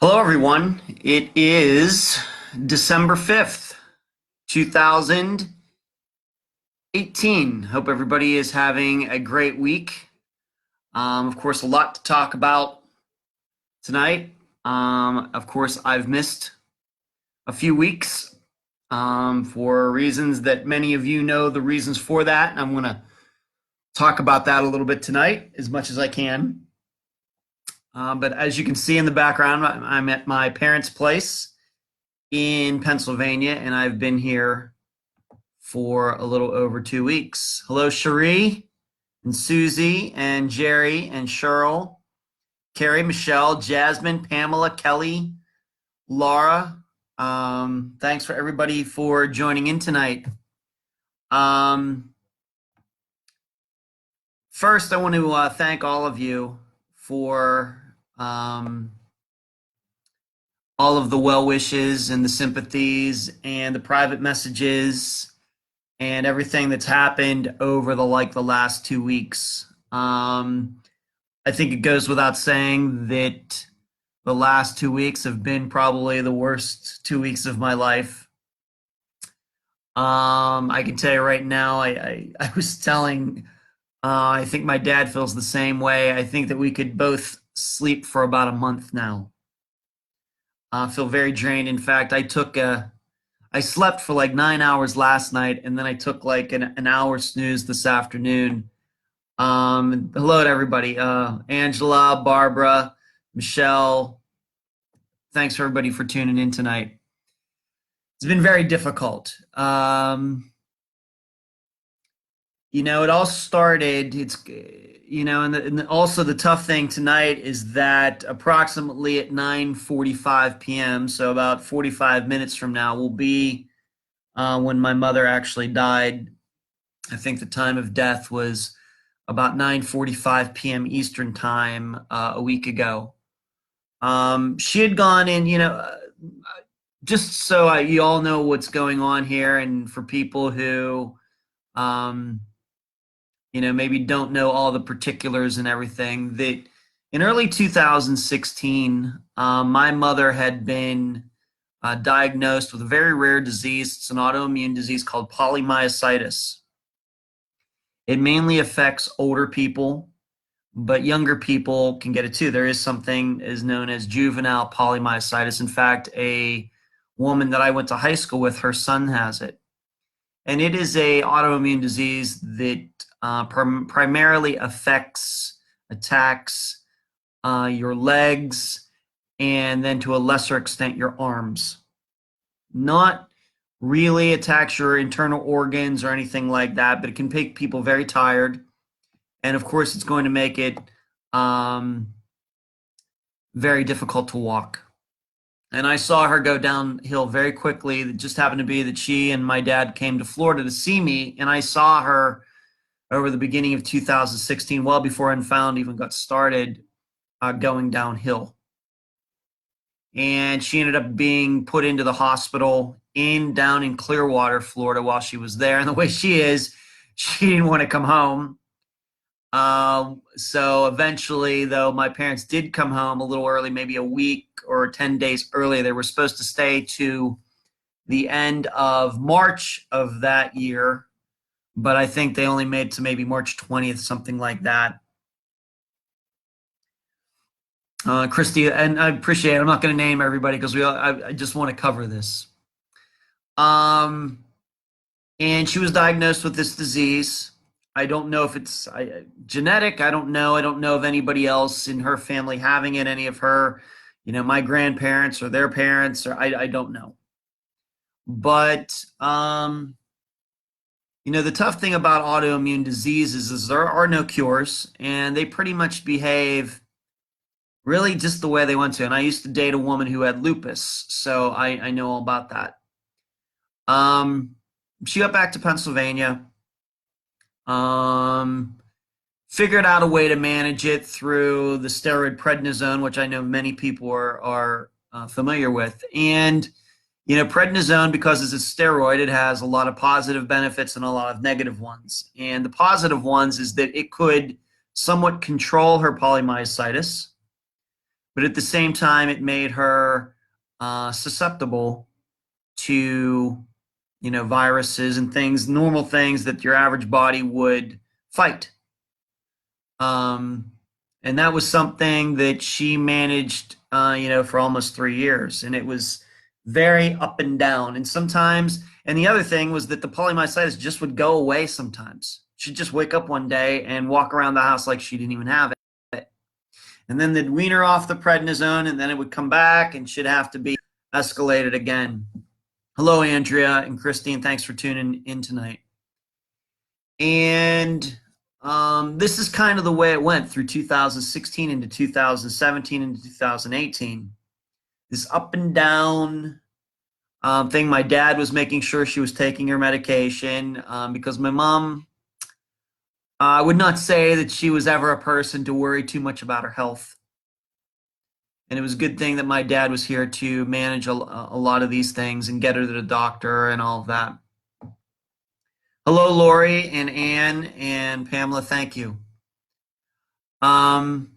Hello, everyone. It is December 5th, 2018. Hope everybody is having a great week. Of course, a lot to talk about tonight. Of course, I've missed a few weeks for reasons that many of you know the reasons for that. And I'm going to talk about that a little bit tonight as much as I can. But as you can see in the background, I'm at my parents' place in Pennsylvania, and I've been here for a little over 2 weeks. Hello, Cherie and Susie and Jerry and Cheryl, Carrie, Michelle, Jasmine, Pamela, Kelly, Laura. Thanks for everybody for joining in tonight. First, I want to thank all of you for all of the well wishes and the sympathies and the private messages and everything that's happened over the last 2 weeks. I think it goes without saying that the last 2 weeks have been probably the worst 2 weeks of my life. I can tell you right now, I was telling, I think my dad feels the same way. I think that we could both sleep for about a month now. I feel very drained. In fact, I slept for like 9 hours last night, and then I took like an hour snooze this afternoon. Hello to everybody. Angela, Barbara, Michelle. Thanks for everybody for tuning in tonight. It's been very difficult. It all started, and also the tough thing tonight is that approximately at 9:45 p.m., so about 45 minutes from now, will be when my mother actually died. I think the time of death was about 9:45 p.m. Eastern time a week ago. She had gone in, just so you all know what's going on here, and for people who maybe don't know all the particulars and everything, that in early 2016, my mother had been diagnosed with a very rare disease. It's an autoimmune disease called polymyositis. It mainly affects older people, but younger people can get it too. There is something is known as juvenile polymyositis. In fact, a woman that I went to high school with, her son has it. And it is a autoimmune disease that primarily attacks your legs, and then to a lesser extent your arms. Not really attacks your internal organs or anything like that, but it can make people very tired. And of course, it's going to make it very difficult to walk. And I saw her go downhill very quickly. It just happened to be that she and my dad came to Florida to see me, and I saw her over the beginning of 2016, well before Unfound even got started, going downhill. And she ended up being put into the hospital down in Clearwater, Florida, while she was there. And the way she is, she didn't want to come home. So eventually, though, my parents did come home a little early, maybe a week or 10 days earlier. They were supposed to stay to the end of March of that year, but I think they only made to maybe March 20th, something like that. Christy, and I appreciate it. I'm not going to name everybody because I just want to cover this. And she was diagnosed with this disease. I don't know if it's genetic. I don't know. I don't know of anybody else in her family having it, any of her, my grandparents or their parents, or I don't know. But, the tough thing about autoimmune diseases is there are no cures, and they pretty much behave really just the way they want to. And I used to date a woman who had lupus, so I know all about that. She got back to Pennsylvania. Figured out a way to manage it through the steroid prednisone, which I know many people are familiar with. And, prednisone, because it's a steroid, it has a lot of positive benefits and a lot of negative ones. And the positive ones is that it could somewhat control her polymyositis, but at the same time, it made her susceptible to, viruses and things, normal things that your average body would fight. Um, and that was something that she managed, for almost 3 years. And it was very up and down. And sometimes, and the other thing was that the polymyositis just would go away sometimes. She'd just wake up one day and walk around the house like she didn't even have it. And then they'd wean her off the prednisone, and then it would come back, and she'd have to be escalated again. Hello, Andrea and Christine. Thanks for tuning in tonight. And this is kind of the way it went through 2016 into 2017 into 2018. This up and down thing. My dad was making sure she was taking her medication because my mom, I would not say that she was ever a person to worry too much about her health. And it was a good thing that my dad was here to manage a lot of these things and get her to the doctor and all of that. Hello, Lori and Anne and Pamela. Thank you. And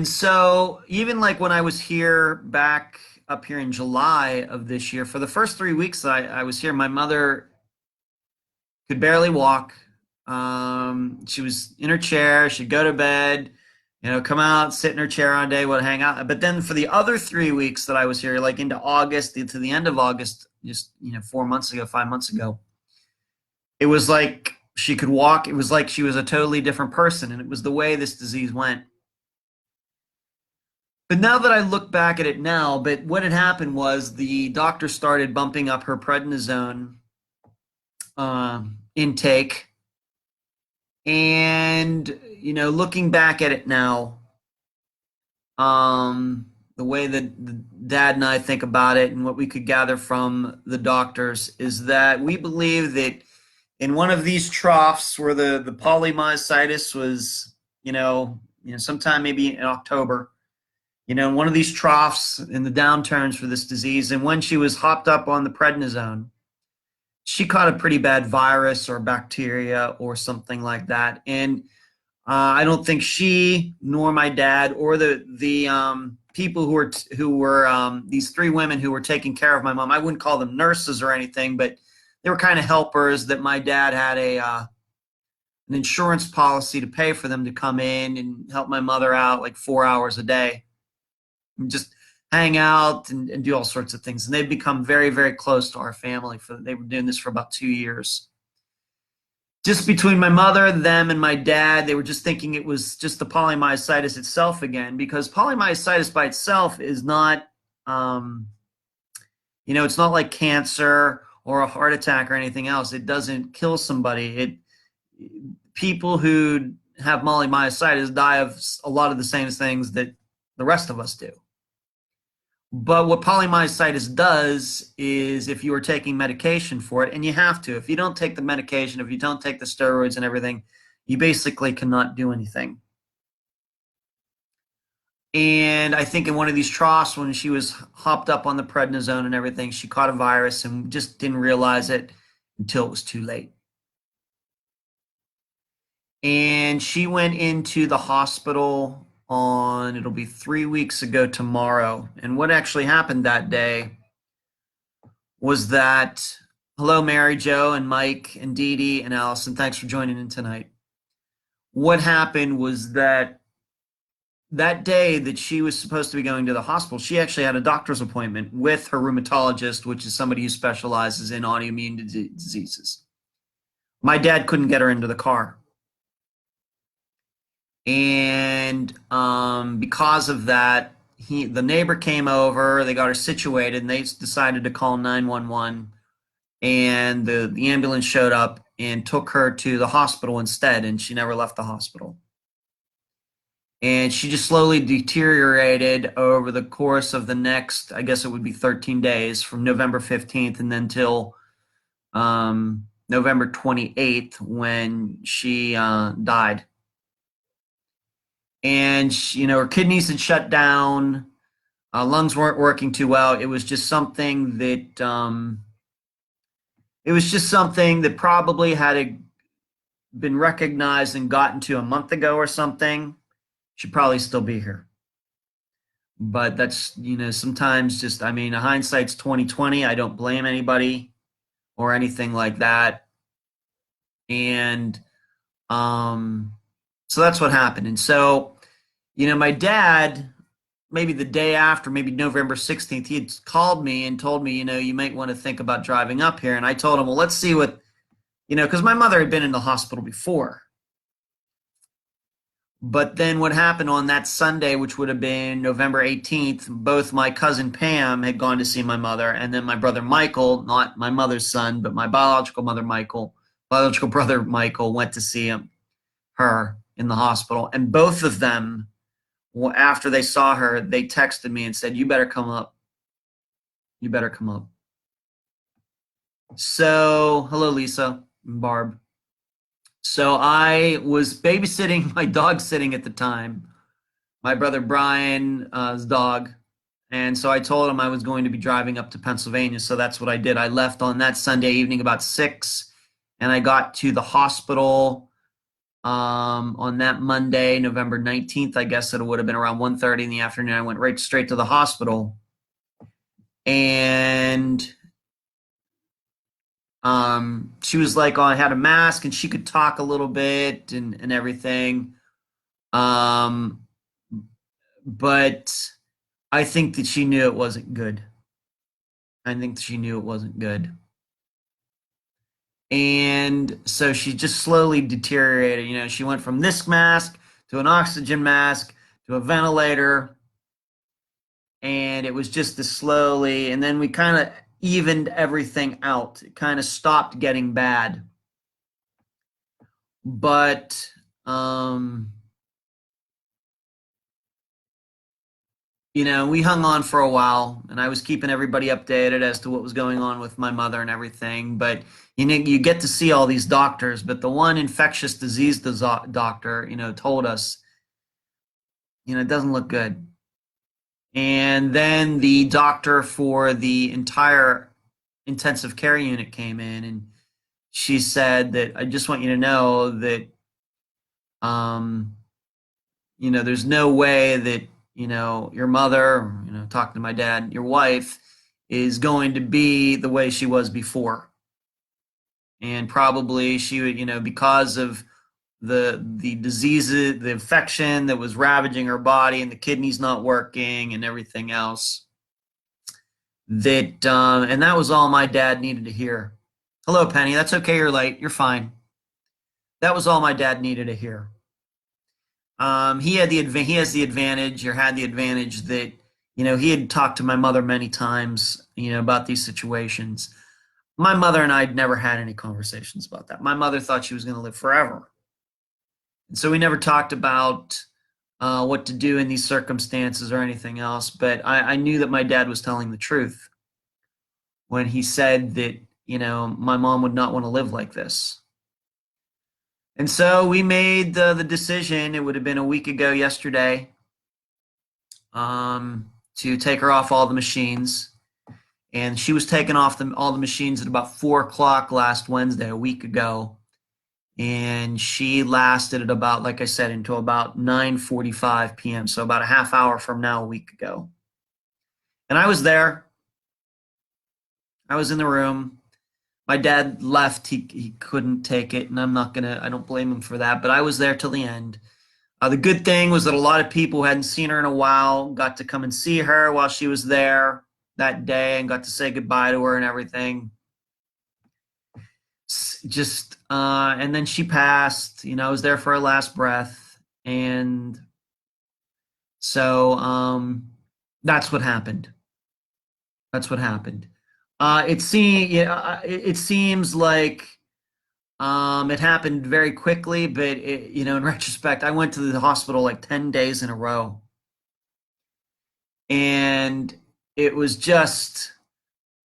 so even like when I was here back up here in July of this year, for the first 3 weeks that I was here, my mother could barely walk. She was in her chair. She'd go to bed, come out, sit in her chair all day, would hang out. But then for the other 3 weeks that I was here, like into August, to the end of August, just 4 months ago, 5 months ago, it was like she could walk. It was like she was a totally different person, and it was the way this disease went. But now that I look back at it now, but what had happened was the doctor started bumping up her prednisone intake. And, looking back at it now, the way that Dad and I think about it and what we could gather from the doctors is that we believe that in one of these troughs where the polymyositis was, sometime maybe in October, in one of these troughs in the downturns for this disease, and when she was hopped up on the prednisone, she caught a pretty bad virus or bacteria or something like that. And I don't think she nor my dad or the people who were these 3 women who were taking care of my mom, I wouldn't call them nurses or anything, but they were kind of helpers that my dad had an insurance policy to pay for them to come in and help my mother out like 4 hours a day and just hang out and do all sorts of things. And they've become very, very close to our family. They were doing this for about 2 years. Just between my mother, them, and my dad, they were just thinking it was just the polymyositis itself again, because polymyositis by itself is not, it's not like cancer or a heart attack or anything else. It doesn't kill somebody. People who have polymyositis die of a lot of the same things that the rest of us do. But what polymyositis does is, if you are taking medication for it, and you have to, if you don't take the medication, if you don't take the steroids and everything, you basically cannot do anything. And I think in one of these troughs, when she was hopped up on the prednisone and everything, she caught a virus and just didn't realize it until it was too late. And she went into the hospital it'll be 3 weeks ago tomorrow. And what actually happened that day was that, hello, Mary Jo and Mike and Dee Dee and Allison, thanks for joining in tonight. What happened was that day that she was supposed to be going to the hospital, she actually had a doctor's appointment with her rheumatologist, which is somebody who specializes in autoimmune diseases. My dad couldn't get her into the car. And because of that, the neighbor came over, they got her situated, and they decided to call 911. And the ambulance showed up and took her to the hospital instead, and she never left the hospital. And she just slowly deteriorated over the course of the next, I guess it would be 13 days, from November 15th and then till November 28th when she died. And her kidneys had shut down, lungs weren't working too well. It was just something that probably had been recognized and gotten to a month ago or something. she'd probably still be here. But that's, sometimes just, I mean, hindsight's 2020. I don't blame anybody or anything like that. And so that's what happened. And so, my dad, maybe the day after, maybe November 16th, he had called me and told me, you might want to think about driving up here. And I told him, well, let's see what, because my mother had been in the hospital before. But then what happened on that Sunday, which would have been November 18th, both my cousin Pam had gone to see my mother, and then my brother Michael, not my mother's son, but my biological brother Michael, went to see her in the hospital. And both of them, after they saw her, they texted me and said, "You better come up. You better come up." So, hello, Lisa and Barb. So I was babysitting my dog sitting at the time, my brother Brian's dog. And so I told him I was going to be driving up to Pennsylvania. So that's what I did. I left on that Sunday evening about 6, and I got to the hospital on that Monday, November 19th. I guess it would have been around 1:30 in the afternoon. I went right straight to the hospital. And she was like, oh, I had a mask and she could talk a little bit and everything. But I think that she knew it wasn't good. I think she knew it wasn't good. And so she just slowly deteriorated. She went from this mask to an oxygen mask to a ventilator. And it was just this slowly. And then we kind of evened everything out. It kind of stopped getting bad. But we hung on for a while, and I was keeping everybody updated as to what was going on with my mother and everything. But you get to see all these doctors, but the one infectious disease doctor, told us, it doesn't look good. And then the doctor for the entire intensive care unit came in, and she said that, I just want you to know that, there's no way that, your mother, talking to my dad, your wife is going to be the way she was before. And probably she would, because of the diseases, the infection that was ravaging her body, and the kidneys not working and everything else, that and that was all my dad needed to hear. Hello, Penny. That's okay. You're late. You're fine. That was all my dad needed to hear. He has the advantage, or had the advantage, that he had talked to my mother many times, about these situations. My mother and I had never had any conversations about that. My mother thought she was going to live forever. And so we never talked about what to do in these circumstances or anything else. But I knew that my dad was telling the truth when he said that, my mom would not want to live like this. And so we made the decision, it would have been a week ago yesterday, to take her off all the machines. And she was taken off all the machines at about 4 o'clock last Wednesday, a week ago. And she lasted at about, like I said, until about 9:45 p.m. So about a half hour from now, a week ago. And I was there. I was in the room. My dad left. He couldn't take it, and I don't blame him for that. But I was there till the end. The good thing was that a lot of people who hadn't seen her in a while got to come and see her while she was there that day, and got to say goodbye to her and everything. And then she passed. I was there for her last breath, and so that's what happened. That's what happened. It seems like it happened very quickly, but in retrospect, I went to the hospital like 10 days in a row, and it was just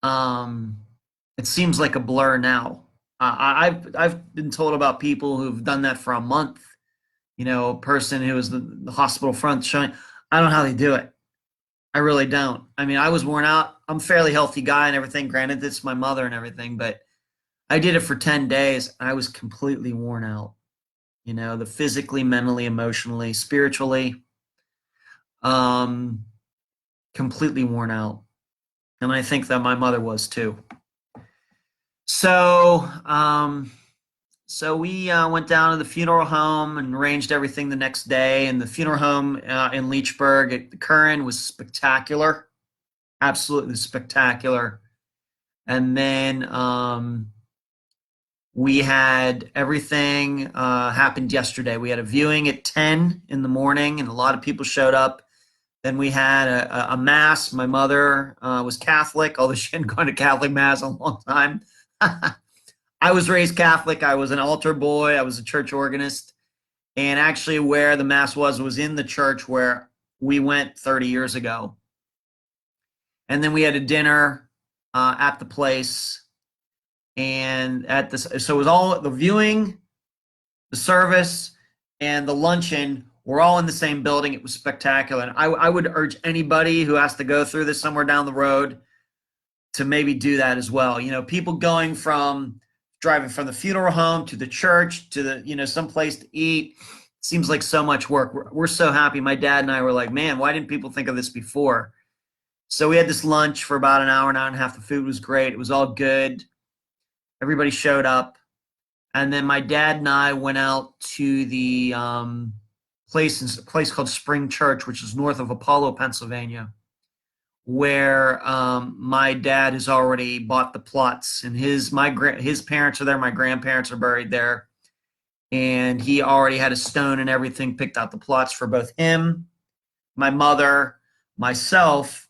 it seems like a blur now. I've been told about people who've done that for a month. A person who was the hospital front showing. I don't know how they do it. I really don't. I mean, I was worn out. I'm a fairly healthy guy and everything. Granted, it's my mother and everything, but I did it for 10 days. I was completely worn out. the physically, mentally, emotionally, spiritually, um, completely worn out. And I think that my mother was too. So, so we went down to the funeral home and arranged everything the next day. And the funeral home in Leechburg at the Curran was spectacular, absolutely spectacular. And then we had everything happened yesterday. We had a viewing at 10 in the morning, and a lot of people showed up. Then we had a mass. My mother was Catholic, although she hadn't gone to Catholic mass in a long time. I was raised Catholic. I was an altar boy. I was a church organist. And actually, where the mass was in the church where we went 30 years ago. And then we had a dinner at the place. And at this, so it was all the viewing, the service, and the luncheon were all in the same building. It was spectacular. And I would urge anybody who has to go through this somewhere down the road to maybe do that as well. People going from driving from the funeral home to the church to the, some place to eat. Seems like so much work. We're so happy. My dad and I were like, man, why didn't people think of this before? So we had this lunch for about an hour and a half. The food was great. It was all good. Everybody showed up. And then my dad and I went out to the place called Spring Church, which is north of Apollo, Pennsylvania, where my dad has already bought the plots, and his parents are there, my grandparents are buried there, and he already had a stone and everything, picked out the plots for both him, my mother, myself,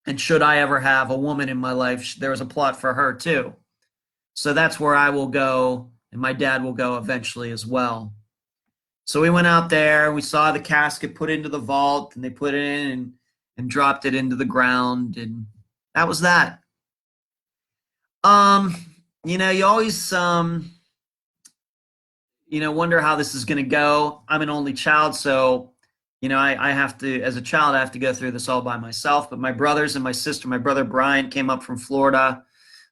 and should I ever have a woman in my life, there was a plot for her too. So that's where I will go, and my dad will go eventually as well. So we went out there, and we saw the casket put into the vault, and they put it in and dropped it into the ground, and that was that. You always wonder how this is going to go. I'm an only child, so I have to, as a child, I have to go through this all by myself. But my brothers and my sister, my brother Brian came up from Florida.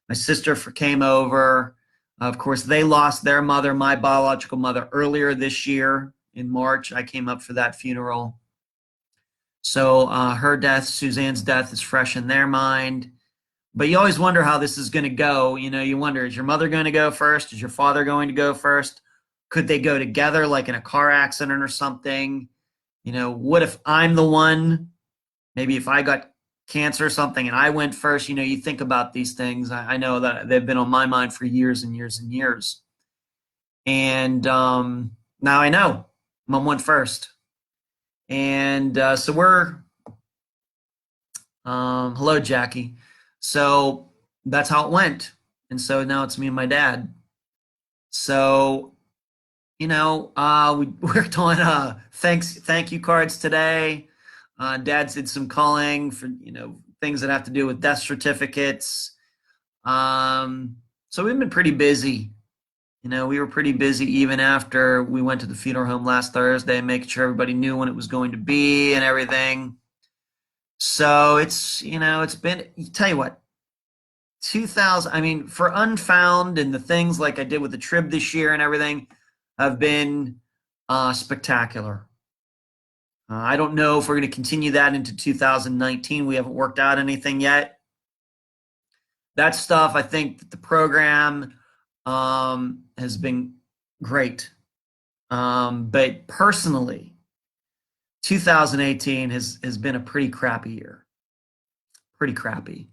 My sister came over. Of course, they lost their mother, my biological mother, earlier this year in March. I came up for that funeral. So her death, Suzanne's death, is fresh in their mind. But you always wonder how this is going to go. You wonder, is your mother going to go first? Is your father going to go first? Could they go together, like in a car accident or something? What if I'm the one? Maybe if I got cancer or something and I went first, you think about these things. I know that they've been on my mind for years and years and years. And now I know Mom went first. And so we're, hello, Jackie. So that's how it went. And so now it's me and my dad. So, we're doing thank you cards today. Dads did some calling for, things that have to do with death certificates. So we've been pretty busy. We were pretty busy even after we went to the funeral home last Thursday, making sure everybody knew when it was going to be and everything. So it's been, tell you what, 2000, for Unfound and the things like I did with the Trib this year and everything have been spectacular. I don't know if we're going to continue that into 2019. We haven't worked out anything yet. That stuff, I think that the program has been great. But personally, 2018 has been a pretty crappy year. Pretty crappy.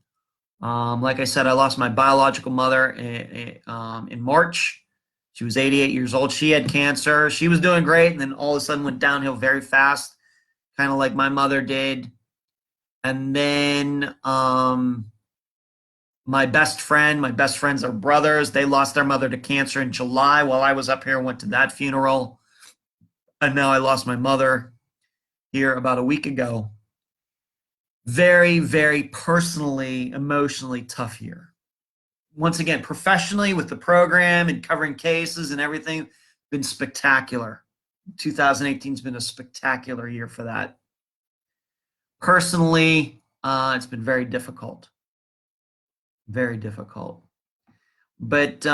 Like I said, I lost my biological mother in March. She was 88 years old. She had cancer. She was doing great, and then all of a sudden went downhill very fast, kind of like my mother did. And then my best friends are brothers. They lost their mother to cancer in July while I was up here and went to that funeral. And now I lost my mother here about a week ago. Very, very personally, emotionally tough year. Once again, professionally with the program and covering cases and everything, been spectacular. 2018 has been a spectacular year for that. Personally, it's been very difficult. Very difficult. But,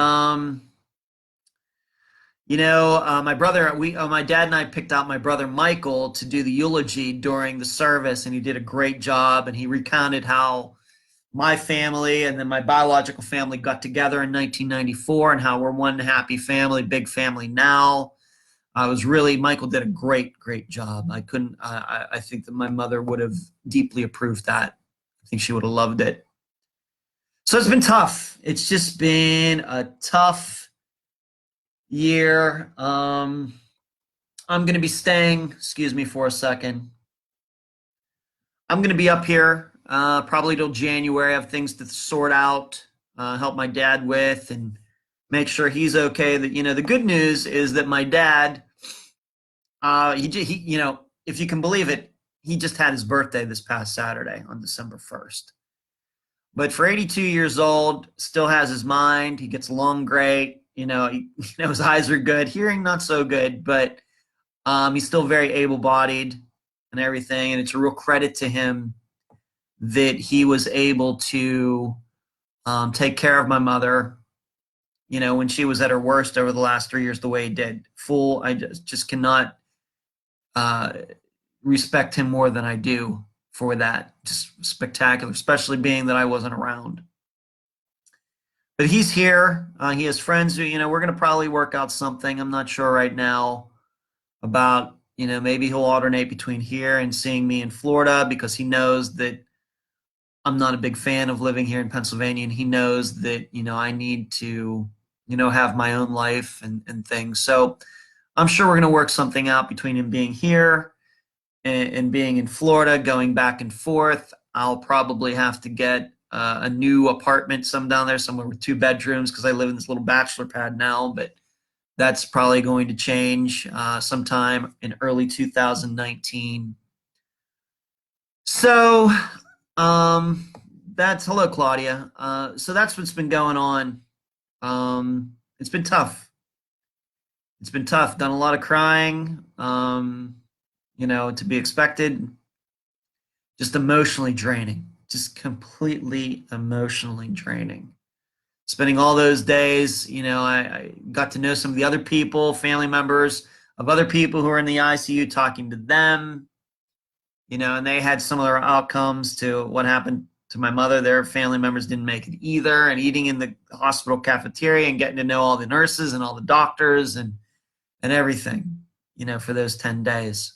My brother, my dad and I picked out my brother Michael to do the eulogy during the service, and he did a great job. And he recounted how my family and then my biological family got together in 1994, and how we're one happy family, big family now. Michael did a great job. I think that my mother would have deeply approved that. I think she would have loved it. So it's been tough. It's just been a tough year. I'm going to be staying, excuse me for a second. I'm going to be up here probably till January. I have things to sort out, help my dad with, and make sure he's okay. The good news is that my dad, if you can believe it, he just had his birthday this past Saturday on December 1st. But for 82 years old, still has his mind. He gets along great. His eyes are good. Hearing not so good, but he's still very able-bodied and everything. And it's a real credit to him that he was able to take care of my mother, when she was at her worst over the last 3 years, the way he did. I just cannot respect him more than I do for that. Just spectacular, especially being that I wasn't around. But he's here. He has friends who, we're going to probably work out something. I'm not sure right now about, maybe he'll alternate between here and seeing me in Florida, because he knows that I'm not a big fan of living here in Pennsylvania. And he knows that, I need to, have my own life and things. So I'm sure we're going to work something out between him being here and being in Florida, going back and forth. I'll probably have to get a new apartment, down there somewhere with 2 bedrooms, because I live in this little bachelor pad now, but that's probably going to change sometime in early 2019. So hello, Claudia. So that's what's been going on. It's been tough. It's been tough. Done a lot of crying, to be expected. Just emotionally draining. Just completely emotionally draining. Spending all those days, I got to know some of the other people, family members of other people who are in the ICU, talking to them, and they had similar outcomes to what happened to my mother. Their family members didn't make it either, and eating in the hospital cafeteria and getting to know all the nurses and all the doctors and everything, for those 10 days.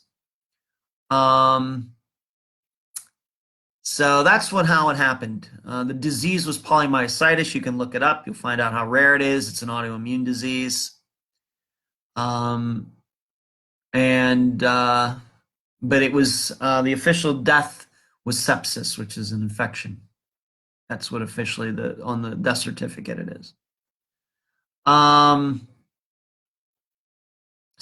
So that's how it happened. The disease was polymyositis. You can look it up. You'll find out how rare it is. It's an autoimmune disease. But it was the official death was sepsis, which is an infection. That's what officially on the death certificate it is.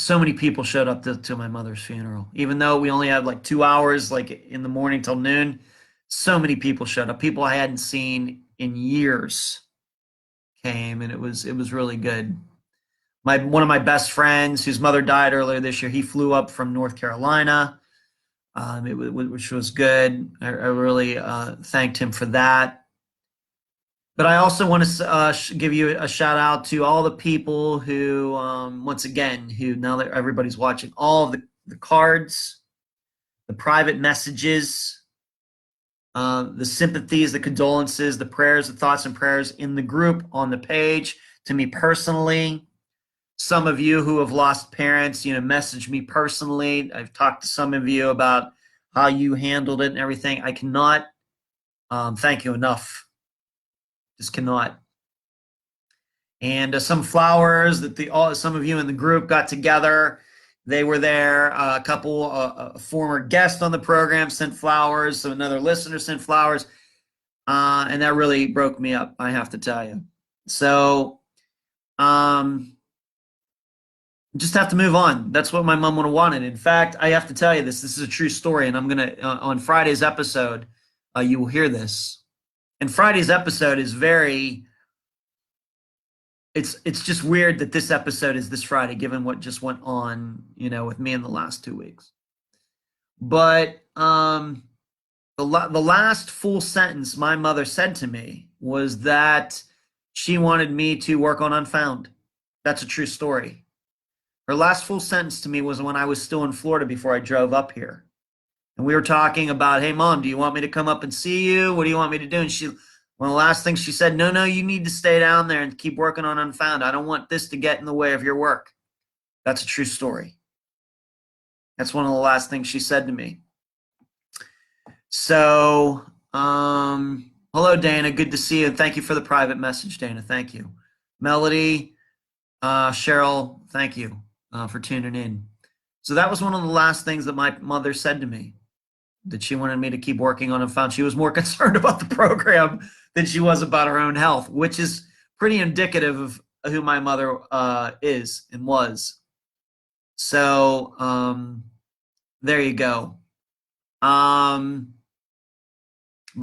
So many people showed up to my mother's funeral, even though we only had like 2 hours, like in the morning till noon. So many people showed up. People I hadn't seen in years came, and it was really good. One of my best friends, whose mother died earlier this year, he flew up from North Carolina, which was good. I really thanked him for that. But I also want to give you a shout out to all the people who, once again, who, now that everybody's watching, all of the cards, the private messages, the sympathies, the condolences, the prayers, the thoughts and prayers in the group, on the page, to me personally. Some of you who have lost parents, message me personally. I've talked to some of you about how you handled it and everything. I cannot thank you enough. Just cannot. And some flowers that some of you in the group got together. They were there. A couple, a former guest on the program sent flowers. So another listener sent flowers. And that really broke me up, I have to tell you. So just have to move on. That's what my mom would have wanted. In fact, I have to tell you this. This is a true story. And I'm going to, on Friday's episode, you will hear this. And Friday's episode is it's just weird that this episode is this Friday, given what just went on, with me in the last 2 weeks. But the last full sentence my mother said to me was that she wanted me to work on Unfound. That's a true story. Her last full sentence to me was when I was still in Florida before I drove up here. And we were talking about, hey, Mom, do you want me to come up and see you? What do you want me to do? And one of the last things she said, no, you need to stay down there and keep working on Unfound. I don't want this to get in the way of your work. That's a true story. That's one of the last things she said to me. So, hello, Dana. Good to see you. Thank you for the private message, Dana. Thank you. Melody, Cheryl, thank you for tuning in. So that was one of the last things that my mother said to me, that she wanted me to keep working on Unfound. She was more concerned about the program than she was about her own health, which is pretty indicative of who my mother is and was. So there you go. But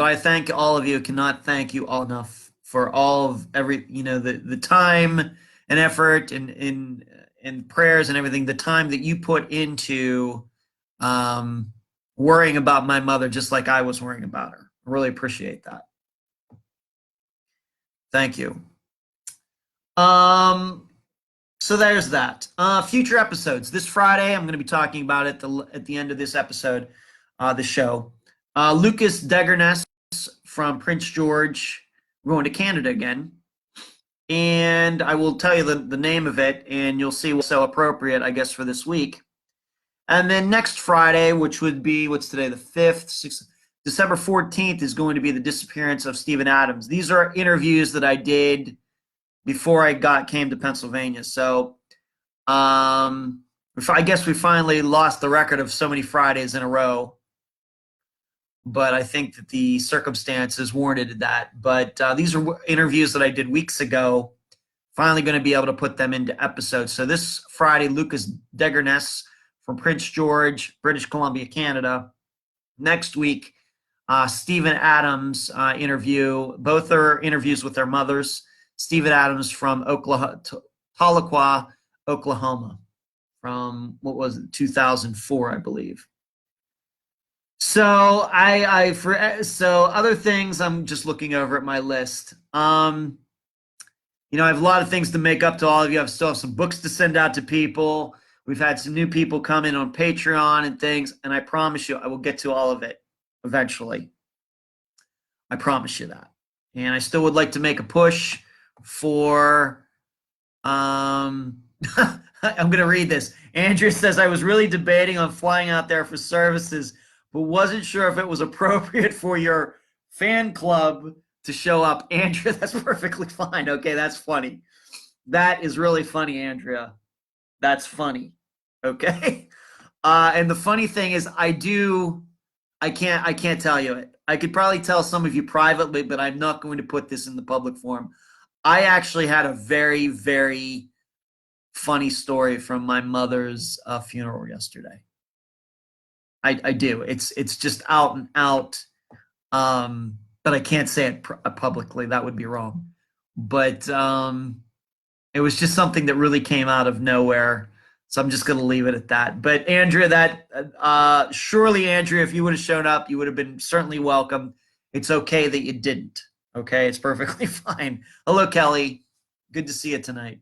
I thank all of you. Cannot thank you all enough for all of the time and effort and prayers and everything, the time that you put into worrying about my mother, just like I was worrying about her. I really appreciate that. Thank you. So there's that. Future episodes. This Friday, I'm going to be talking about it at the end of this episode, the show. Lucas Degerness from Prince George. We're going to Canada again. And I will tell you the name of it, and you'll see what's so appropriate, I guess, for this week. And then next Friday, which would be, what's today, the 5th, 6th, December 14th, is going to be the disappearance of Stephen Adams. These are interviews that I did before I came to Pennsylvania. So I guess we finally lost the record of so many Fridays in a row. But I think that the circumstances warranted that. But these are interviews that I did weeks ago. Finally going to be able to put them into episodes. So this Friday, Lucas Degerness from Prince George, British Columbia, Canada. Next week, Stephen Adams interview. Both are interviews with their mothers. Stephen Adams from Tahlequah, Oklahoma, from, 2004, I believe. So so other things, I'm just looking over at my list. I have a lot of things to make up to all of you. I still have some books to send out to people. We've had some new people come in on Patreon and things, and I promise you I will get to all of it eventually. I promise you that. And I still would like to make a push for I'm going to read this. Andrea says, I was really debating on flying out there for services, but wasn't sure if it was appropriate for your fan club to show up. Andrea, that's perfectly fine. Okay, that's funny. That is really funny, Andrea. That's funny. Okay. And the funny thing is, I can't tell you it. I could probably tell some of you privately, but I'm not going to put this in the public forum. I actually had a very, very funny story from my mother's funeral yesterday. I do. It's just out and out, but I can't say it publicly. That would be wrong. But it was just something that really came out of nowhere. So I'm just going to leave it at that. But Andrea, surely, Andrea, if you would have shown up, you would have been certainly welcome. It's okay that you didn't. Okay, it's perfectly fine. Hello, Kelly. Good to see you tonight.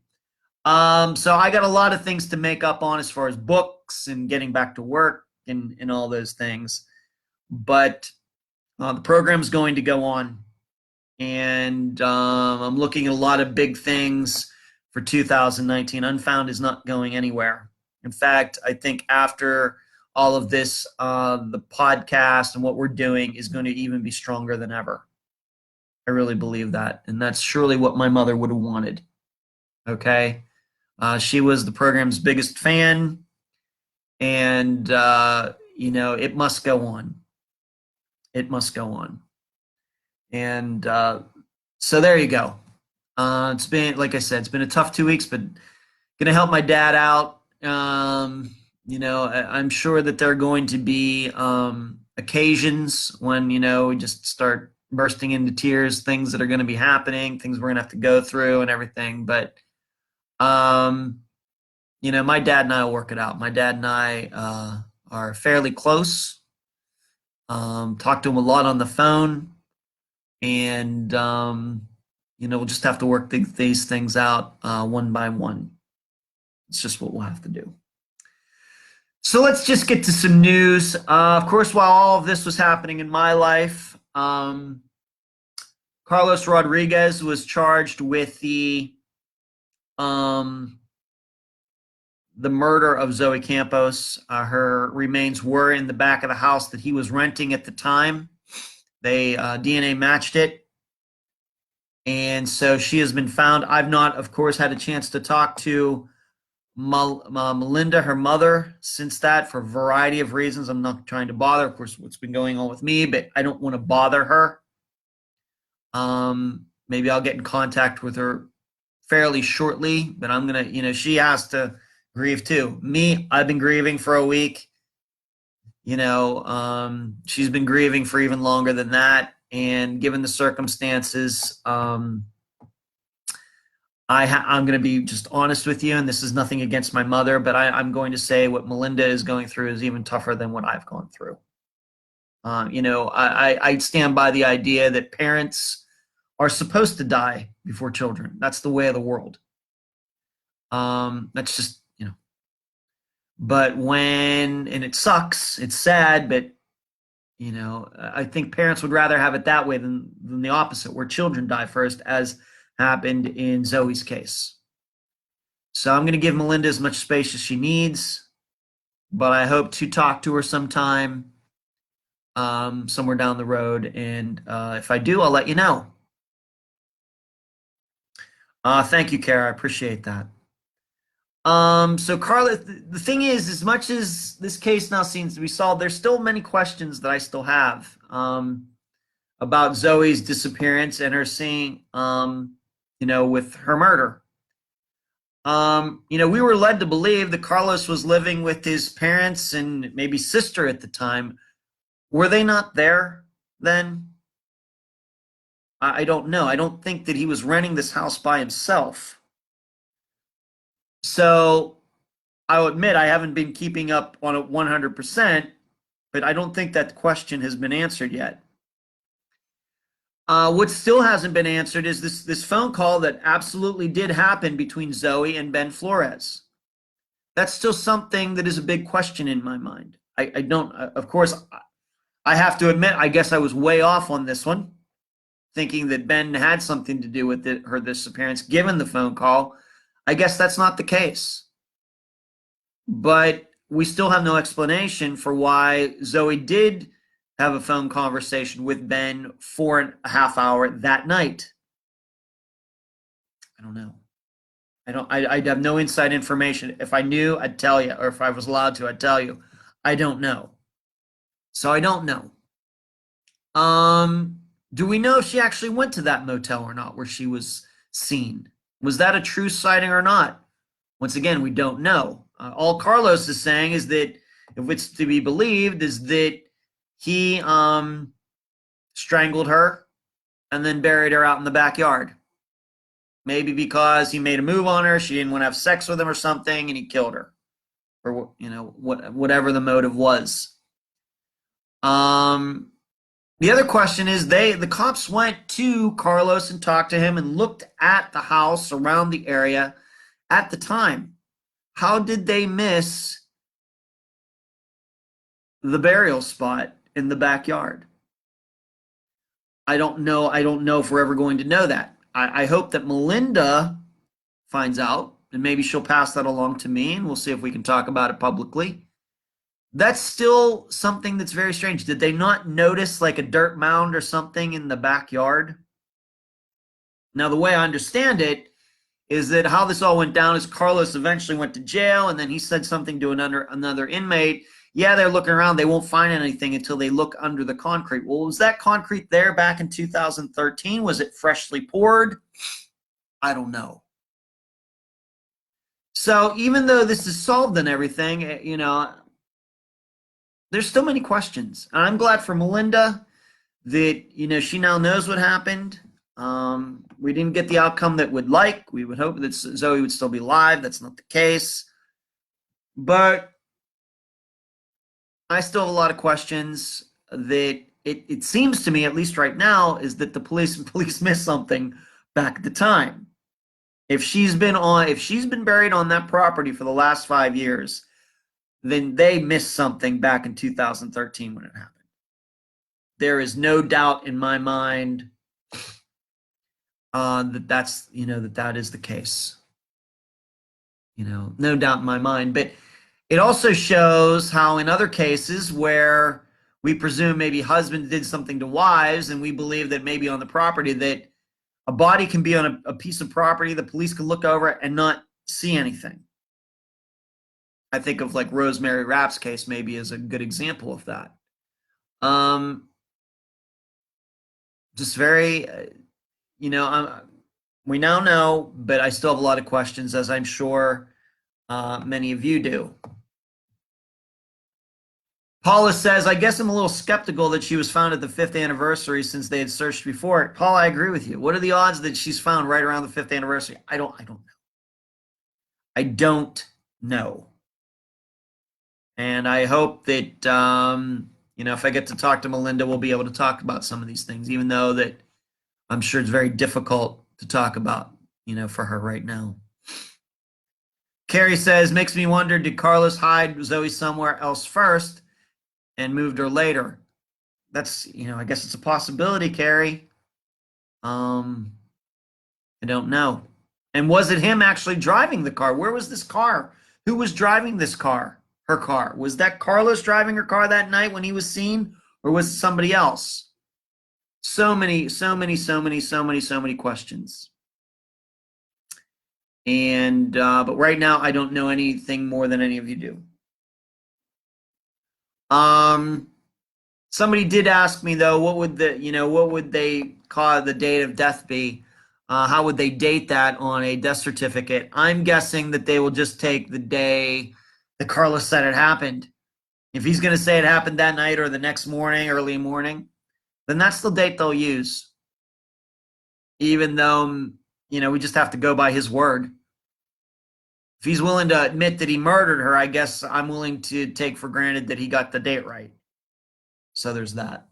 So I got a lot of things to make up on as far as books and getting back to work and all those things. But the program's going to go on. And I'm looking at a lot of big things for 2019. Unfound is not going anywhere. In fact, I think after all of this, the podcast and what we're doing is going to even be stronger than ever. I really believe that. And that's surely what my mother would have wanted. Okay. She was the program's biggest fan. And, it must go on. It must go on. And so there you go. It's been, like I said, it's been a tough 2 weeks, but going to help my dad out. I'm sure that there are going to be occasions when, we just start bursting into tears, things that are going to be happening, things we're going to have to go through and everything. But, my dad and I will work it out. My dad and I are fairly close. Talk to him a lot on the phone. And, we'll just have to work these things out one by one. It's just what we'll have to do. So let's just get to some news. Of course, while all of this was happening in my life, Carlos Rodriguez was charged with the murder of Zoe Campos. Her remains were in the back of the house that he was renting at the time. They DNA matched it. And so she has been found. I've not, of course, had a chance to talk to Melinda, her mother, since that, for a variety of reasons. I'm not trying to bother, of course, what's been going on with me, but I don't want to bother her. Maybe I'll get in contact with her fairly shortly, but I'm going to, she has to grieve too. Me, I've been grieving for a week. She's been grieving for even longer than that. And given the circumstances, I'm going to be just honest with you, and this is nothing against my mother, but I'm going to say what Melinda is going through is even tougher than what I've gone through. I stand by the idea that parents are supposed to die before children. That's the way of the world. That's just, but and it sucks, it's sad, but, I think parents would rather have it that way than the opposite, where children die first, as happened in Zoe's case. So I'm going to give Melinda as much space as she needs, but I hope to talk to her sometime, somewhere down the road. And if I do, I'll let you know. Thank you, Kara. I appreciate that. So Carla, the thing is, as much as this case now seems to be solved, there's still many questions that I still have about Zoe's disappearance and her seeing, with her murder. We were led to believe that Carlos was living with his parents and maybe sister at the time. Were they not there then? I don't know. I don't think that he was renting this house by himself. So I'll admit I haven't been keeping up on it 100%, but I don't think that question has been answered yet. What still hasn't been answered is this phone call that absolutely did happen between Zoe and Ben Flores. That's still something that is a big question in my mind. I don't, of course, I have to admit, I guess I was way off on this one, thinking that Ben had something to do with her disappearance, given the phone call. I guess that's not the case. But we still have no explanation for why Zoe did have a phone conversation with Ben for a half hour that night. I don't know. I have no inside information. If I knew, I'd tell you, or if I was allowed to, I'd tell you. I don't know. So I don't know. Do we know if she actually went to that motel or not, where she was seen? Was that a true sighting or not? Once again, we don't know. All Carlos is saying is that, if it's to be believed, is that he strangled her and then buried her out in the backyard. Maybe because he made a move on her, she didn't want to have sex with him or something, and he killed her. Or, whatever the motive was. The other question is, the cops went to Carlos and talked to him and looked at the house around the area at the time. How did they miss the burial spot in the backyard? I don't know. I don't know if we're ever going to know that. I hope that Melinda finds out, and maybe she'll pass that along to me, and we'll see if we can talk about it publicly. That's still something that's very strange. Did they not notice like a dirt mound or something in the backyard? Now, the way I understand it is that how this all went down is Carlos eventually went to jail, and then he said something to another inmate. Yeah, they're looking around. They won't find anything until they look under the concrete. Well, was that concrete there back in 2013? Was it freshly poured? I don't know. So even though this is solved and everything, there's still many questions. And I'm glad for Melinda that, she now knows what happened. We didn't get the outcome that we'd like. We would hope that Zoe would still be alive. That's not the case. But I still have a lot of questions that it seems to me, at least right now, is that the police missed something back at the time. If she's been buried on that property for the last 5 years, then they missed something back in 2013 when it happened. There is no doubt in my mind that is the case. No doubt in my mind. But it also shows how in other cases where we presume maybe husbands did something to wives, and we believe that maybe on the property that a body can be on a piece of property, the police can look over it and not see anything. I think of like Rosemary Rapp's case maybe as a good example of that. Just very, we now know, but I still have a lot of questions, as I'm sure many of you do. Paula says, I guess I'm a little skeptical that she was found at the 5th anniversary since they had searched before it. Paula, I agree with you. What are the odds that she's found right around the 5th anniversary? I don't know. I don't know. And I hope that, if I get to talk to Melinda, we'll be able to talk about some of these things, even though that I'm sure it's very difficult to talk about, for her right now. Carrie says, makes me wonder, did Carlos hide Zoe somewhere else first and moved her later? That's, I guess it's a possibility, Carrie. I don't know. And was it him actually driving the car? Where was this car? Who was driving this car? Her car. Was that Carlos driving her car that night when he was seen, or was it somebody else? So many questions. And but right now I don't know anything more than any of you do. Somebody did ask me though, what would they call the date of death be? How would they date that on a death certificate? I'm guessing that they will just take the day that Carlos said it happened. If he's going to say it happened that night or the next morning, early morning, then that's the date they'll use. Even though, we just have to go by his word. If he's willing to admit that he murdered her, I guess I'm willing to take for granted that he got the date right. So there's that.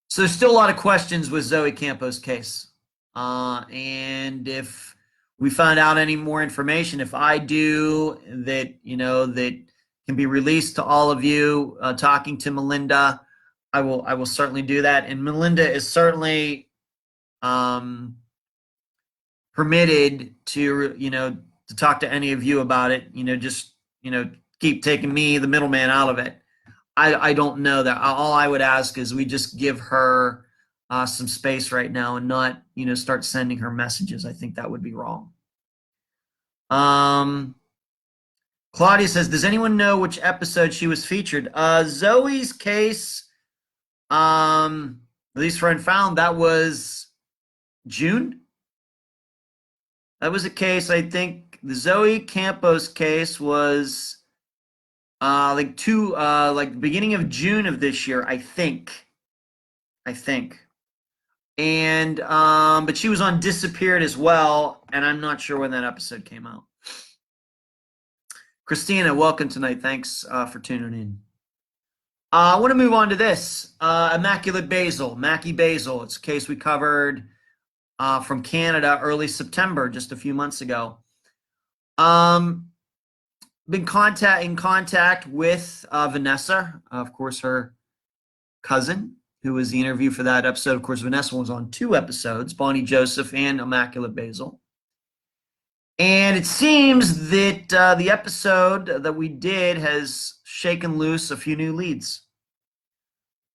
So there's still a lot of questions with Zoe Campos' case. And if we find out any more information, if I do, that that can be released to all of you, talking to Melinda, I will certainly do that. And Melinda is certainly permitted to to talk to any of you about it. Just keep taking me, the middleman, out of it. I don't know that. All I would ask is we just give her some space right now and not start sending her messages. I think that would be wrong. Claudia says, does anyone know which episode she was featured? Zoe's case, at least for Unfound, that was June. That was a case, I think the Zoe Campos case was like the beginning of June of this year, I think. And but she was on Disappeared as well, and I'm not sure when that episode came out. Christina, welcome tonight. Thanks for tuning in. I want to move on to this. Immaculate Basil, Mackie Basil. It's a case we covered from Canada early September, just a few months ago. Been in contact with Vanessa, of course, her cousin, who was the interview for that episode. Of course, Vanessa was on 2 episodes, Bonnie Joseph and Immaculate Basil. And it seems that the episode that we did has shaken loose a few new leads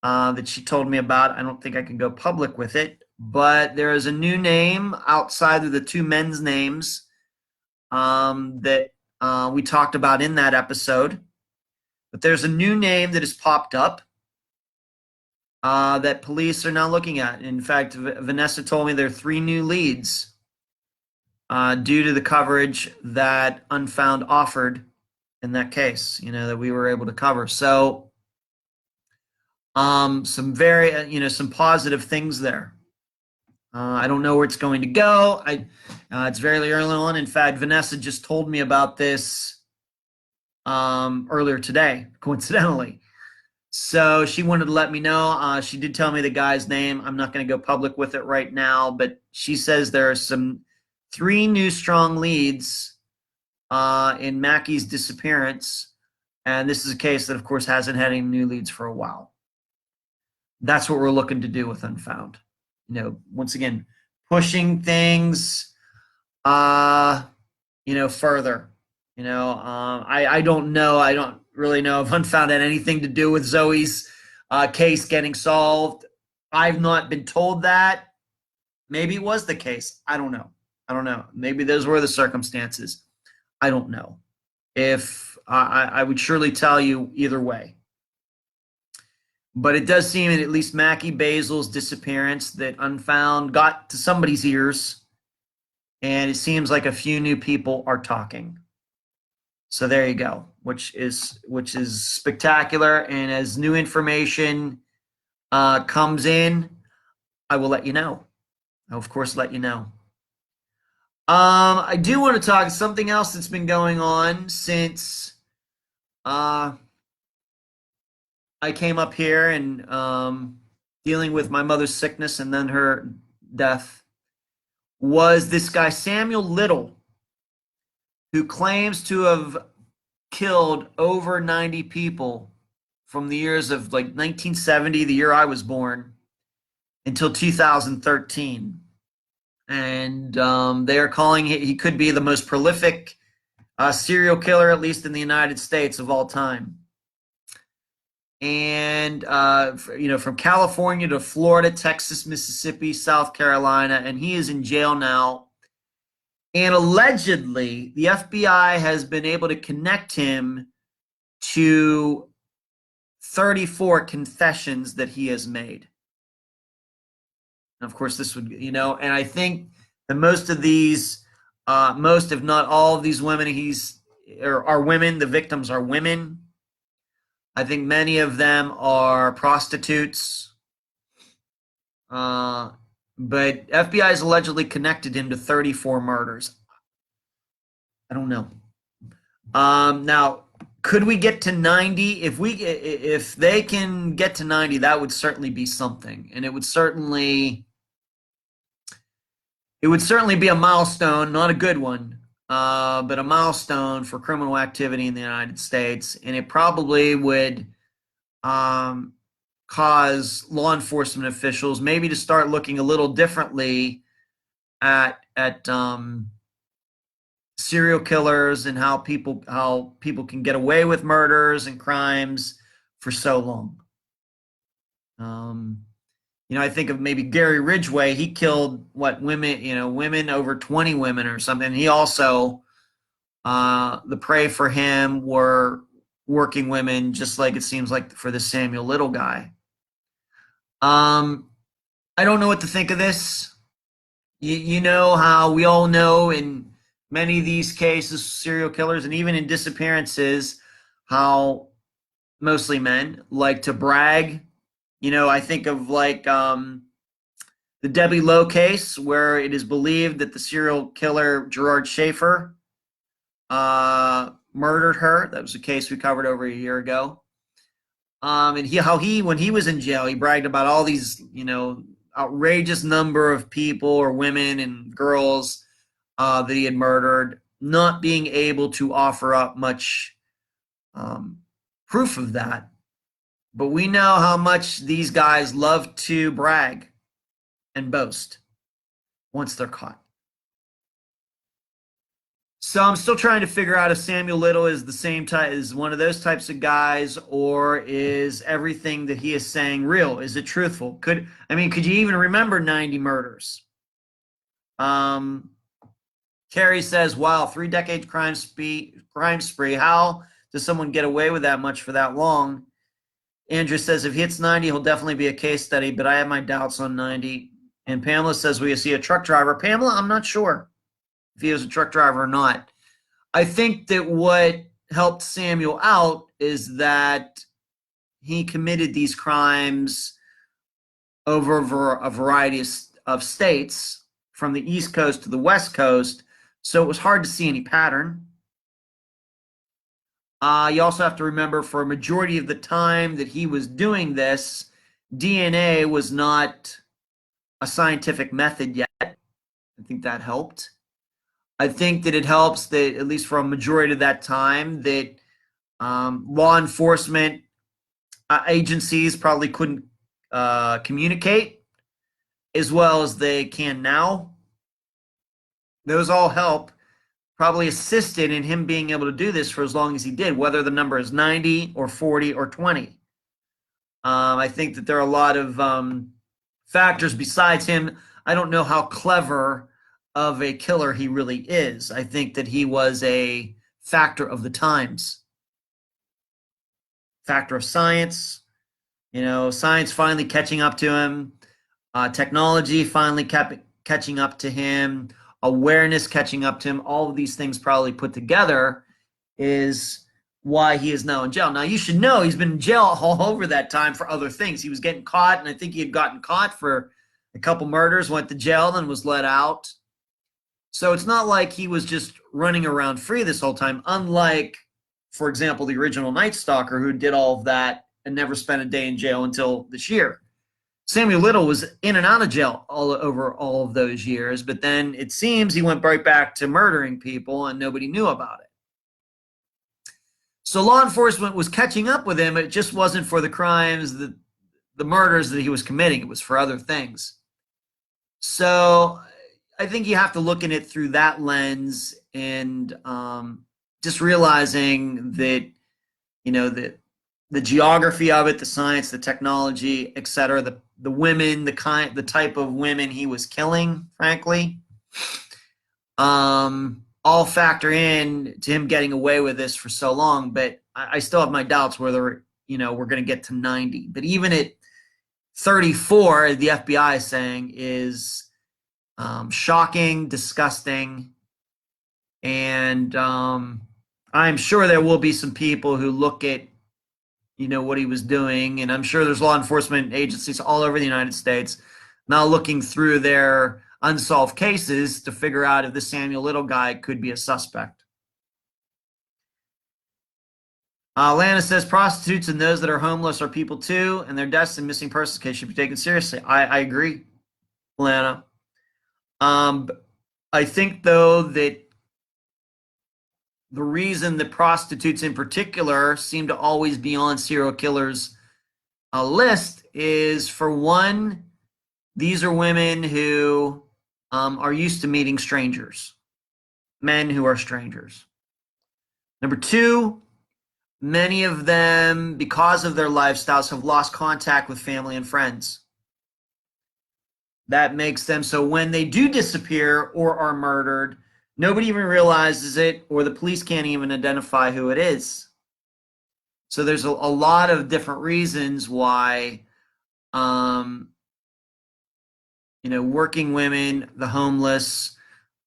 that she told me about. I don't think I can go public with it, but there is a new name outside of the 2 men's names that we talked about in that episode. But there's a new name that has popped up that police are now looking at. In fact, Vanessa told me there are 3 new leads due to the coverage that Unfound offered in that case, that we were able to cover. So some very, some positive things there. I don't know where it's going to go. It's very early on. In fact, Vanessa just told me about this earlier today, coincidentally. So she wanted to let me know. She did tell me the guy's name. I'm not going to go public with it right now, but she says there are some 3 new strong leads in Mackey's disappearance. And this is a case that, of course, hasn't had any new leads for a while. That's what we're looking to do with Unfound. Once again, pushing things, further. I don't know. I don't really know if Unfound had anything to do with Zoe's case getting solved. I've not been told that. Maybe it was the case. I don't know. Maybe those were the circumstances. I don't know. If I would surely tell you either way. But it does seem, in at least Mackey Basil's disappearance, that Unfound got to somebody's ears, and it seems like a few new people are talking. So there you go, which is spectacular. And as new information comes in, I will let you know. I'll, of course, let you know. I do want to talk something else that's been going on since I came up here and dealing with my mother's sickness and then her death, was this guy Samuel Little, who claims to have killed over 90 people from the years of like 1970, the year I was born, until 2013. And they are calling he could be the most prolific serial killer, at least in the United States, of all time. And from California to Florida, Texas, Mississippi, South Carolina, and he is in jail now. And allegedly, the FBI has been able to connect him to 34 confessions that he has made. And of course, this would, and I think that most of these, most if not all of these women are women. The victims are women. I think many of them are prostitutes. But FBI has allegedly connected him to 34 murders. I don't know. Now, could we get to 90? If they can get to 90, that would certainly be something, and it would certainly be a milestone, not a good one, but a milestone for criminal activity in the United States, and it probably would cause law enforcement officials maybe to start looking a little differently at serial killers and how people can get away with murders and crimes for so long. I think of maybe Gary Ridgway. He killed women over 20 women or something. He also, the prey for him were working women, just like it seems like for the Samuel Little guy. I don't know what to think of this. You know how we all know in many of these cases, serial killers, and even in disappearances, how mostly men like to brag. I think of like the Debbie Lowe case, where it is believed that the serial killer Gerard Schaefer murdered her. That was a case we covered over a year ago. And when he was in jail, he bragged about all these, outrageous number of people or women and girls that he had murdered, not being able to offer up much proof of that. But we know how much these guys love to brag and boast once they're caught. So I'm still trying to figure out if Samuel Little is the same type, is one of those types of guys, or is everything that he is saying real? Is it truthful? Could you even remember 90 murders? Carrie says, wow, 3 decades crime spree. How does someone get away with that much for that long? Andrew says, if he hits 90, he'll definitely be a case study, but I have my doubts on 90. And Pamela says, will you see a truck driver? Pamela, I'm not sure if he was a truck driver or not. I think that what helped Samuel out is that he committed these crimes over a variety of states, from the East Coast to the West Coast, so it was hard to see any pattern. You also have to remember, for a majority of the time that he was doing this, DNA was not a scientific method yet. I think that helped. I think that it helps that, at least for a majority of that time, that law enforcement agencies probably couldn't communicate as well as they can now. Those all help, probably assisted in him being able to do this for as long as he did, whether the number is 90 or 40 or 20. I think that there are a lot of factors besides him. I don't know how clever of a killer he really is. I think that he was a factor of the times, factor of science. Science finally catching up to him, technology finally kept catching up to him, awareness catching up to him. All of these things probably put together is why he is now in jail. Now, you should know he's been in jail all over that time for other things. He was getting caught, and I think he had gotten caught for a couple murders, went to jail, then was let out. So it's not like he was just running around free this whole time, unlike, for example, the original Night Stalker, who did all of that and never spent a day in jail until this year. Samuel Little was in and out of jail all over all of those years, but then it seems he went right back to murdering people and nobody knew about it. So law enforcement was catching up with him. It just wasn't for the crimes, the murders that he was committing. It was for other things. So I think you have to look at it through that lens, and just realizing that, that the geography of it, the science, the technology, etc., the women, the type of women he was killing, frankly, all factor in to him getting away with this for so long. But I still have my doubts whether we're going to get to 90. But even at 34, the FBI is saying is shocking, disgusting, and I'm sure there will be some people who look at what he was doing, and I'm sure there's law enforcement agencies all over the United States now looking through their unsolved cases to figure out if this Samuel Little guy could be a suspect. Lana says prostitutes and those that are homeless are people too, and their deaths and missing persons case should be taken seriously. I agree, Lana. I think, though, that the reason that prostitutes in particular seem to always be on serial killers' list is, for one, these are women who are used to meeting strangers, men who are strangers. Number two, many of them, because of their lifestyles, have lost contact with family and friends. That makes them so when they do disappear or are murdered, nobody even realizes it, or the police can't even identify who it is. So there's a lot of different reasons why, working women, the homeless,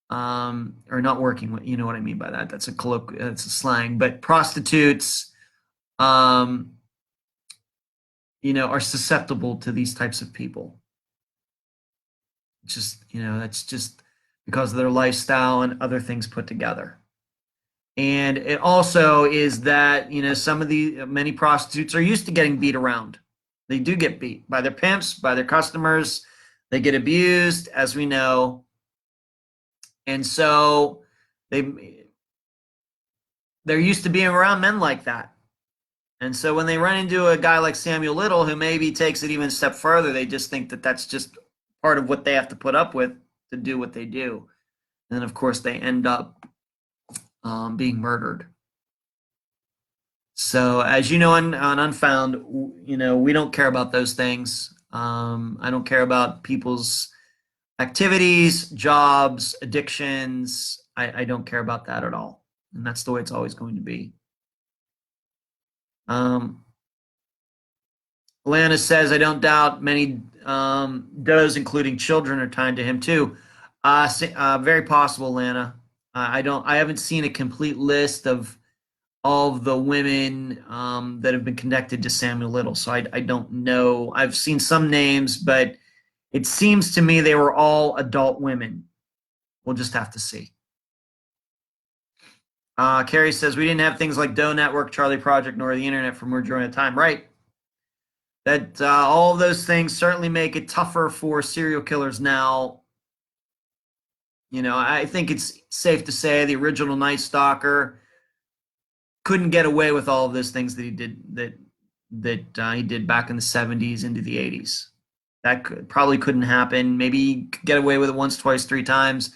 or not working, you know what I mean by that. That's a slang, but prostitutes, are susceptible to these types of people. That's just because of their lifestyle and other things put together. And it also is that, many prostitutes are used to getting beat around. They do get beat by their pimps, by their customers. They get abused, as we know. And so they're used to being around men like that. And so when they run into a guy like Samuel Little, who maybe takes it even a step further, they just think that that's just part of what they have to put up with to do what they do. And then, of course, they end up being murdered. So, as you know, on Unfound, we don't care about those things. I don't care about people's activities, jobs, addictions. I don't care about that at all. And that's the way it's always going to be. Lana says, I don't doubt many does, including children, are tied to him too. Very possible, Lana. I haven't seen a complete list of all of the women that have been connected to Samuel Little, so I don't know. I've seen some names, but it seems to me they were all adult women. We'll just have to see. Carrie says, we didn't have things like Doe Network, Charlie Project, nor the internet for majority of the time. Right. That all of those things certainly make it tougher for serial killers now I think it's safe to say the original Night Stalker couldn't get away with all of those things that he did that he did back in the 70s into the 80s. That probably couldn't happen. Maybe he could get away with it once, twice, three times,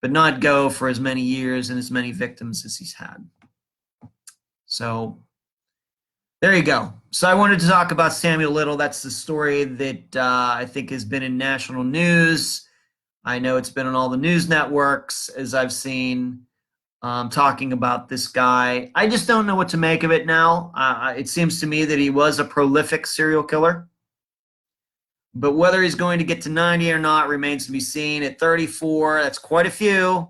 but not go for as many years and as many victims as he's had. So there you go. So I wanted to talk about Samuel Little. That's the story that I think has been in national news. I know it's been on all the news networks, as I've seen, talking about this guy. I just don't know what to make of it now. It seems to me that he was a prolific serial killer. But whether he's going to get to 90 or not remains to be seen. At 34, that's quite a few,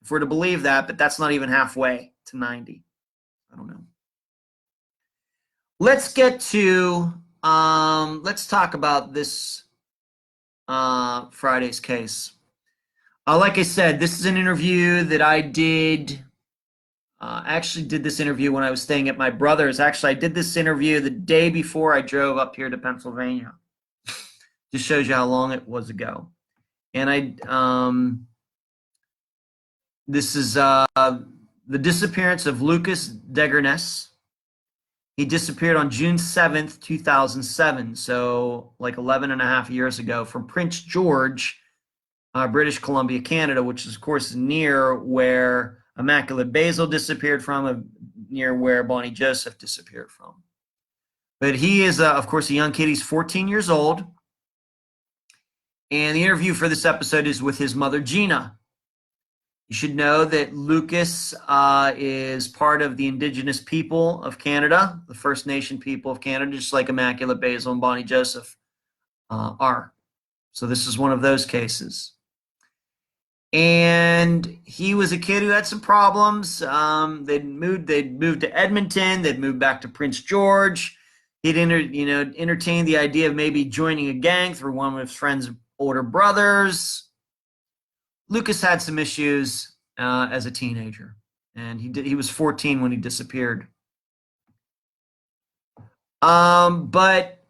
if we're to believe that, but that's not even halfway to 90. I don't know. Let's get to, let's talk about this Friday's case. Like I said, this is an interview that I did. I actually did this interview when I was staying at my brother's. Actually, I did this interview the day before I drove up here to Pennsylvania. Just shows you how long it was ago. And this is the disappearance of Lucas Degerness. He disappeared on June 7th, 2007, so like 11 and a half years ago, from Prince George, British Columbia, Canada, which is, of course, near where Immaculate Basil disappeared from, near where Bonnie Joseph disappeared from. But he is, of course, a young kid. He's 14 years old. And the interview for this episode is with his mother, Gina. You should know that Lucas is part of the Indigenous people of Canada, the First Nation people of Canada, just like Immaculate Basil and Bonnie Joseph are. So this is one of those cases. And he was a kid who had some problems. They'd moved to Edmonton. They'd moved back to Prince George. He'd entertained the idea of maybe joining a gang through one of his friends' older brothers. Lucas had some issues as a teenager, and he was 14 when he disappeared. But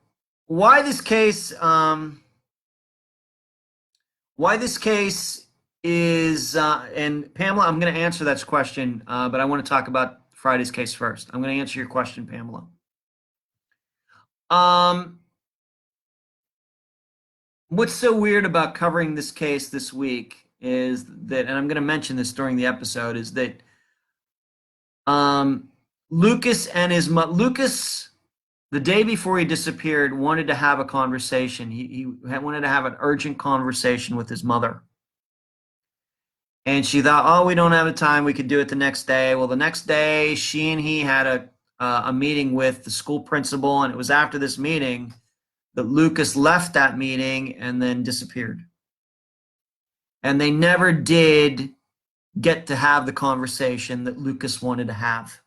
why this case? Why this case is? And Pamela, I'm going to answer that question, but I want to talk about Friday's case first. I'm going to answer your question, Pamela. What's so weird about covering this case this week is that, and I'm going to mention this during the episode, is that Lucas and his Lucas, the day before he disappeared, wanted to have a conversation. He wanted to have an urgent conversation with his mother. And she thought, oh, we don't have the time. We could do it the next day. Well, the next day, she and he had a meeting with the school principal, and it was after this meeting that Lucas left that meeting and then disappeared. And they never did get to have the conversation that Lucas wanted to have.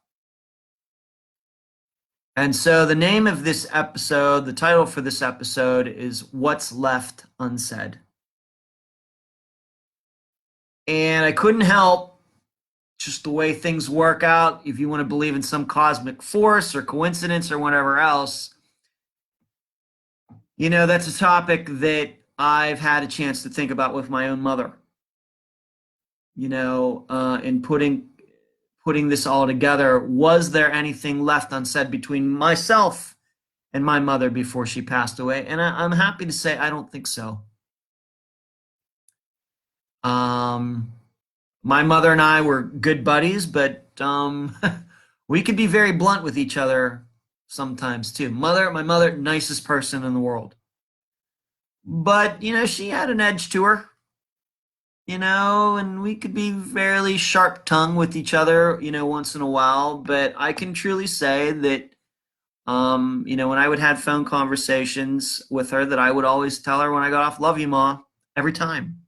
And so the name of this episode, the title for this episode is What's Left Unsaid. And I couldn't help, just the way things work out, if you want to believe in some cosmic force or coincidence or whatever else, that's a topic that I've had a chance to think about with my own mother. In putting this all together, was there anything left unsaid between myself and my mother before she passed away? And I'm happy to say I don't think so. My mother and I were good buddies, but we could be very blunt with each other sometimes too. My mother, nicest person in the world. But, she had an edge to her, and we could be fairly sharp-tongued with each other, once in a while. But I can truly say that, when I would have phone conversations with her, that I would always tell her when I got off, love you, Ma, every time.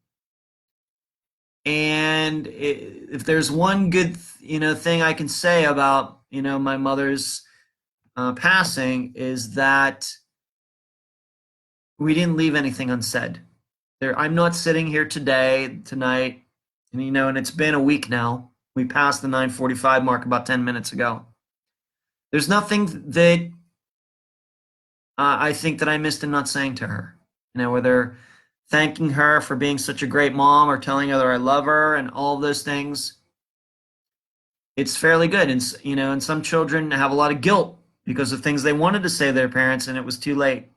And if there's one good, thing I can say about, my mother's passing, is that we didn't leave anything unsaid. I'm not sitting here tonight, and it's been a week now. We passed the 9:45 mark about 10 minutes ago. There's nothing that I think that I missed in not saying to her. Whether thanking her for being such a great mom or telling her that I love her and all of those things, it's fairly good. And some children have a lot of guilt because of things they wanted to say to their parents and it was too late.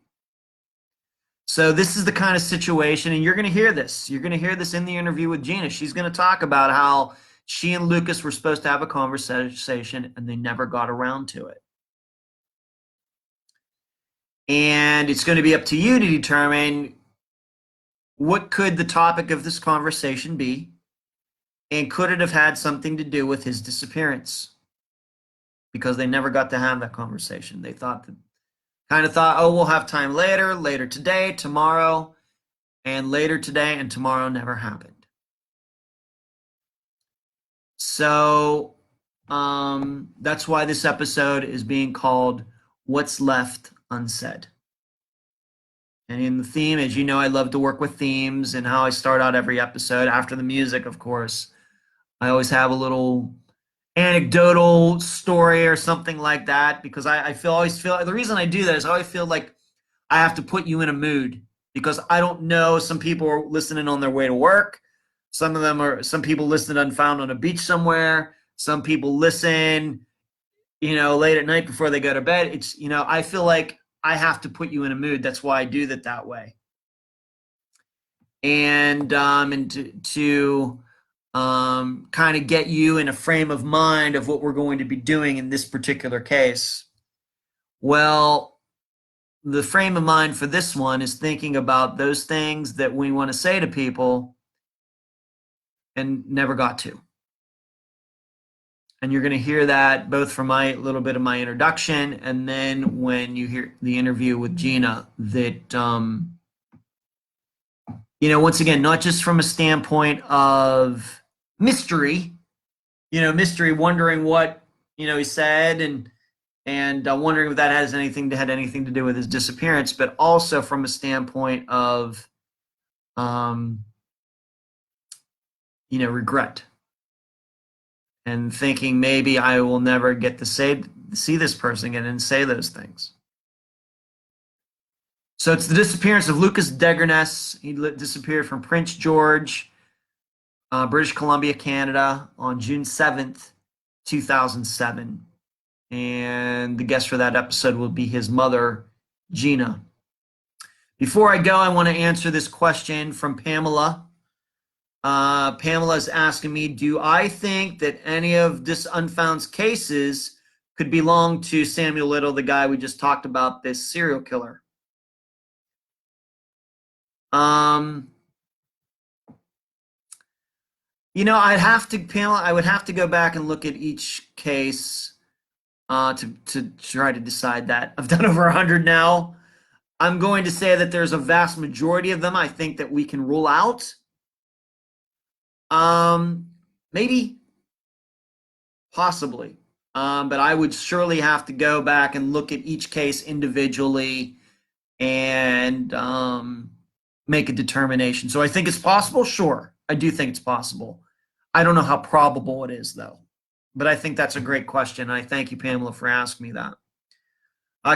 So this is the kind of situation, and you're going to hear this. You're going to hear this in the interview with Gina. She's going to talk about how she and Lucas were supposed to have a conversation and they never got around to it. And it's going to be up to you to determine what could the topic of this conversation be, and could it have had something to do with his disappearance? Because they never got to have that conversation. They thought, oh, we'll have time later today, tomorrow, and later today and tomorrow never happened. So that's why this episode is being called What's Left Unsaid. And in the theme, as you know, I love to work with themes, and how I start out every episode after the music, of course. I always have a little anecdotal story or something like that, because I always feel the reason I do that is I always feel like I have to put you in a mood, because I don't know, some people are listening on their way to work. Some people listen to Unfound on a beach somewhere. Some people listen, late at night before they go to bed. I feel like I have to put you in a mood. That's why I do that way. And to kind of get you in a frame of mind of what we're going to be doing in this particular case. Well, the frame of mind for this one is thinking about those things that we want to say to people and never got to. And you're going to hear that both from my little bit of my introduction, and then when you hear the interview with Gina, that once again, not just from a standpoint of mystery, wondering what he said, and wondering if that had anything to do with his disappearance, but also from a standpoint of regret, and thinking maybe I will never get to see this person again and say those things. So it's the disappearance of Lucas Degerness. He disappeared from Prince George, British Columbia, Canada, on June 7th, 2007. And the guest for that episode will be his mother, Gina. Before I go, I want to answer this question from Pamela. Pamela is asking me, do I think that any of this Unfound's cases could belong to Samuel Little, the guy we just talked about, this serial killer? Pamela, I would have to go back and look at each case to try to decide that. I've done over 100 now. I'm going to say that there's a vast majority of them I think that we can rule out. Maybe, possibly, but I would surely have to go back and look at each case individually and make a determination. So I think it's possible. Sure, I do think it's possible. I don't know how probable it is, though, but I think that's a great question. And I thank you, Pamela, for asking me that.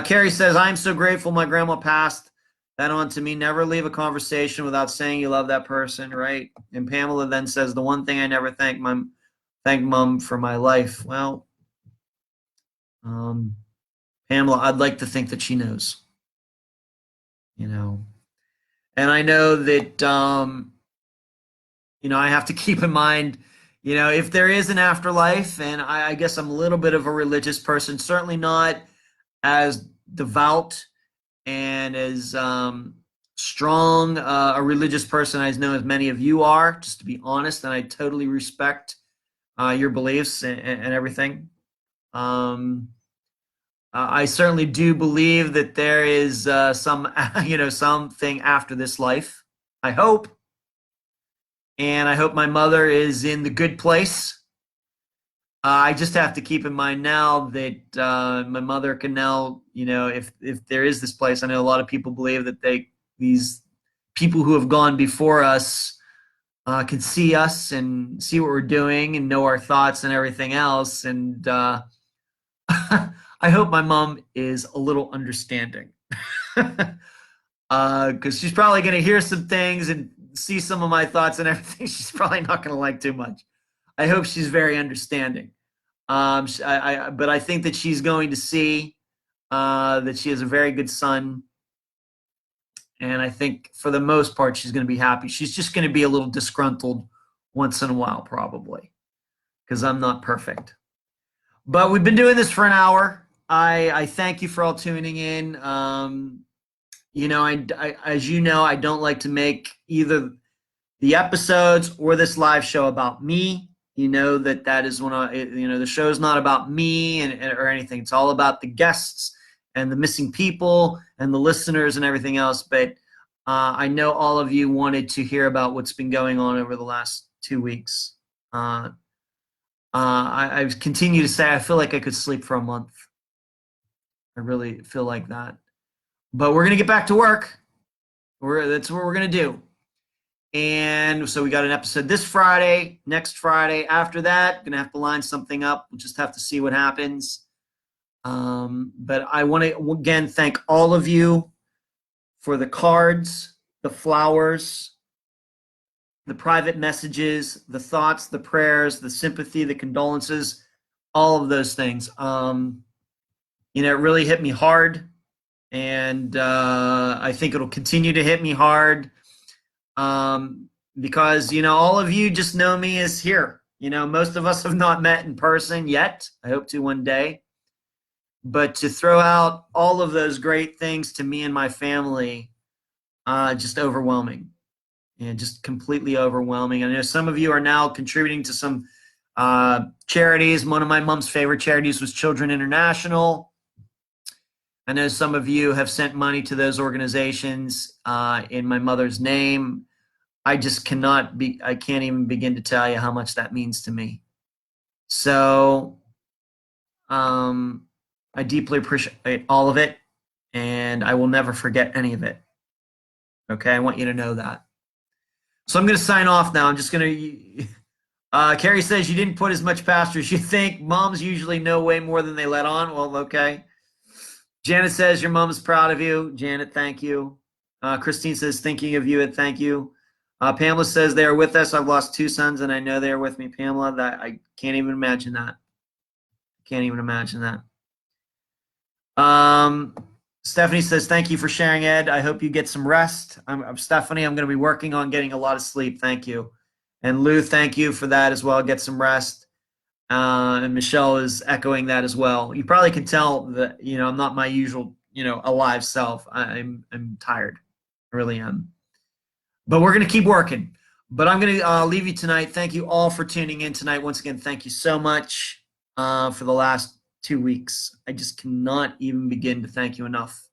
Carrie says, I'm so grateful my grandma passed that on to me. Never leave a conversation without saying you love that person, right? And Pamela then says, the one thing I never thank Mom for my life. Well, Pamela, I'd like to think that she knows, and I know that, I have to keep in mind, if there is an afterlife, and I guess I'm a little bit of a religious person, certainly not as devout and as strong a religious person as know as many of you are, just to be honest, and I totally respect your beliefs and everything. I certainly do believe that there is something after this life. I hope. And I hope my mother is in the good place. I just have to keep in mind now that my mother can now, if there is this place, I know a lot of people believe that these people who have gone before us can see us and see what we're doing and know our thoughts and everything else. And I hope my mom is a little understanding. because she's probably going to hear some things and see some of my thoughts and everything. She's probably not going to like too much. I hope she's very understanding. But I think that she's going to see that she has a very good son. And I think for the most part, she's going to be happy. She's just going to be a little disgruntled once in a while, probably, because I'm not perfect. But we've been doing this for an hour. I thank you for all tuning in. As you know, I don't like to make either the episodes or this live show about me. You know that is when the show is not about me or anything. It's all about the guests and the missing people and the listeners and everything else. But I know all of you wanted to hear about what's been going on over the last 2 weeks. I continue to say I feel like I could sleep for a month. I really feel like that. But we're going to get back to work. That's what we're going to do. And so we got an episode this Friday, next Friday. After that, going to have to line something up. We'll just have to see what happens. But I want to, again, thank all of you for the cards, the flowers, the private messages, the thoughts, the prayers, the sympathy, the condolences, all of those things. It really hit me hard. And I think it'll continue to hit me hard because, all of you just know me as here. Most of us have not met in person yet. I hope to one day. But to throw out all of those great things to me and my family, just overwhelming. And just completely overwhelming. I know some of you are now contributing to some charities. One of my mom's favorite charities was Children International. I know some of you have sent money to those organizations in my mother's name. I can't even begin to tell you how much that means to me. So I deeply appreciate all of it, and I will never forget any of it. Okay, I want you to know that. So I'm going to sign off now. I'm just going to, Carrie says you didn't put as much pastor as you think. Moms usually know way more than they let on. Well, okay. Janet says your mom's proud of you. Janet, thank you. Christine says thinking of you and thank you. Pamela says they are with us. I've lost 2 sons and I know they are with me. Pamela, I can't even imagine that. Can't even imagine that. Stephanie says, thank you for sharing, Ed. I hope you get some rest. I'm Stephanie. I'm going to be working on getting a lot of sleep. Thank you. And Lou, thank you for that as well. Get some rest. And Michelle is echoing that as well. You probably can tell that, I'm not my usual, alive self. I'm tired. I really am. But we're going to keep working. But I'm going to leave you tonight. Thank you all for tuning in tonight. Once again, thank you so much for the last 2 weeks. I just cannot even begin to thank you enough.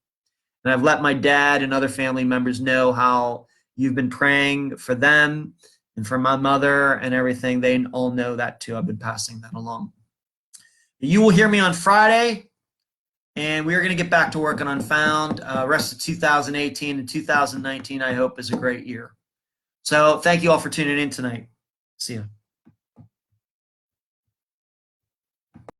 And I've let my dad and other family members know how you've been praying for them and for my mother and everything. They all know that too. I've been passing that along. You will hear me on Friday, and we are going to get back to work on Unfound. Rest of 2018 and 2019, I hope, is a great year. So thank you all for tuning in tonight. See you.